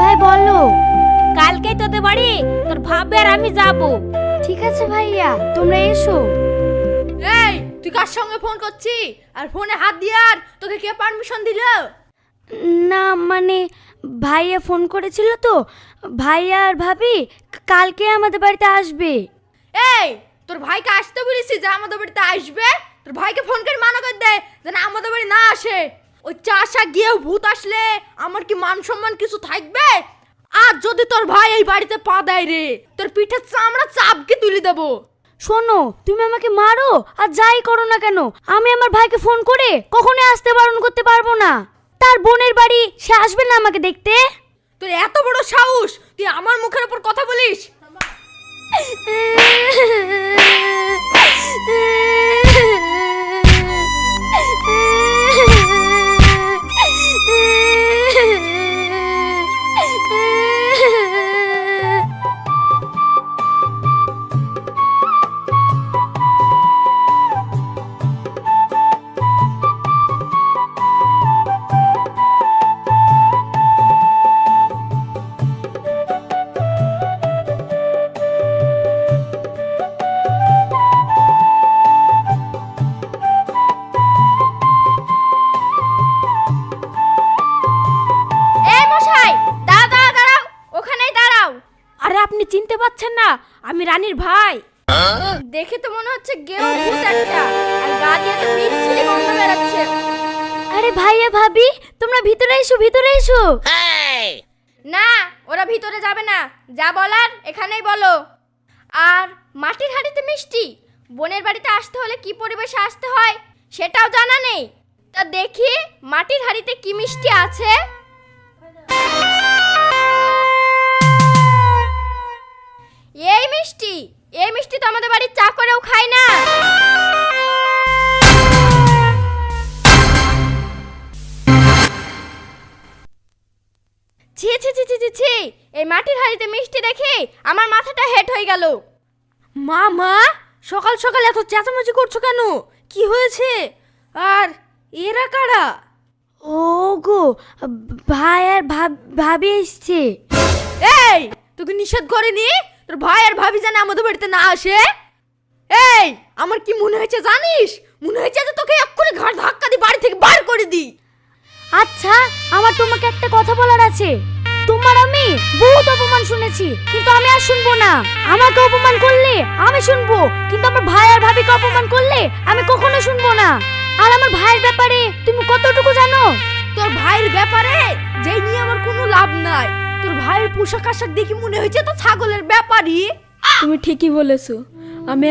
ভাই বলো। কালকেই তোদের বাড়ি তোর ভাববে আর আমি যাব। ঠিক আছে ভাইয়া, তোমরা এসো। এই তুই কার সঙ্গে ফোন করছি আর ফোনে হাত দিয়ার তোকে কে পারমিশন দিল? না মানে ভাইয়া ফোন করেছিল তো, ভাইয়া আর ভাবি কালকে আমাদের বাড়িতে আসবে। এই তোর ভাইকে আসতে বলেছি যে আমাদের বাড়িতে আসবে, তোর ভাইকে ফোন করে মানা করে দে যেন আমাদের বাড়ি না আসে। ওই চাষা গিয়ে ভূত আসলে আমার কি মান সম্মান কিছু থাকবে? আর যদি তোর ভাই এই বাড়িতে পা দেয় রে, তোর পিঠের চামড়া চাপকে তুলে দেবো। শোনো, তুমি আমাকে মারো আর যাই করো না কেন, আমি আমার ভাইকে ফোন করে কখনোই আসতে বারণ করতে পারবো না। তার বোনের বাড়ি সে আসবে না আমাকে দেখতে। তোর এত বড় সাহস, তুই আমার মুখের উপর কথা বলিস? এই মশাই, দাঁড়াও, ওখানেই দাঁড়াও। আরে আপনি চিনতে পারছেন না আমি রানীর ভাই? দেখে তো মনে হচ্ছে গেও ভূত একটা, আর গা দিয়ে তো বিচ্ছিরি গন্ধ বেরোচ্ছে। আরে ভাইয়া ভাবি, তোমরা ভিতরে এসো, ভিতরে এসো। না, ওরা ভিতরে যাবে না, যা বলার এখানেই বলো। আর মাটির হাঁড়িতে মিষ্টি, বোনের বাড়িতে আসতে হলে কি পরিবেশে আসতে হয় সেটাও জানা নেই। তা দেখি মাটির হাঁড়িতে কি মিষ্টি আছে। এই মিষ্টি তো আমাদের বাড়ির চা করেও খায় না। ছি ছি ছি ছি ছি ছি, এই মাটির হাঁড়িতে মিষ্টি দেখে আমার মাথাটা হেট হয়ে গেল। মা সকাল সকাল এত চেঁচামেচি করছো কেন? কি হয়েছে? আর এরা কারা? ও গো, ভাই আর ভাবি এসছে। এই তোকে নিষেধ করেনি তোর ভাই আর ভাবি যেন আমাদের বাড়িতে না আসে? এই আমার কি মনে হয়েছে জানিস? মনে হয়েছে যে তোকে এক্ষুনি ঘাড় ধাক্কা দিয়ে বাড়ি থেকে বার করে দিই। আচ্ছা, আমার তোমাকে একটা কথা বলার আছে। তোমার আমি বহুত অপমান শুনেছি, কিন্তু আমি আর শুনবো না। আমাকে অপমান করলে আমি শুনবো, কিন্তু আমার ভাই আর ভাবিকে অপমান করলে আমি কখনো শুনবো না। আর আমার ভাইয়ের ব্যাপারে তুমি কতটুকু জানো? তোর ভাইয়ের ব্যাপারে যেই নিয়ে আমার কোনো লাভ নাই। তোর ভাইয়ের পোশাক আশাক দেখি মনে হয়েছে তো ছাগলের ব্যাপারই। তুমি ঠিকই বলেছো। আমি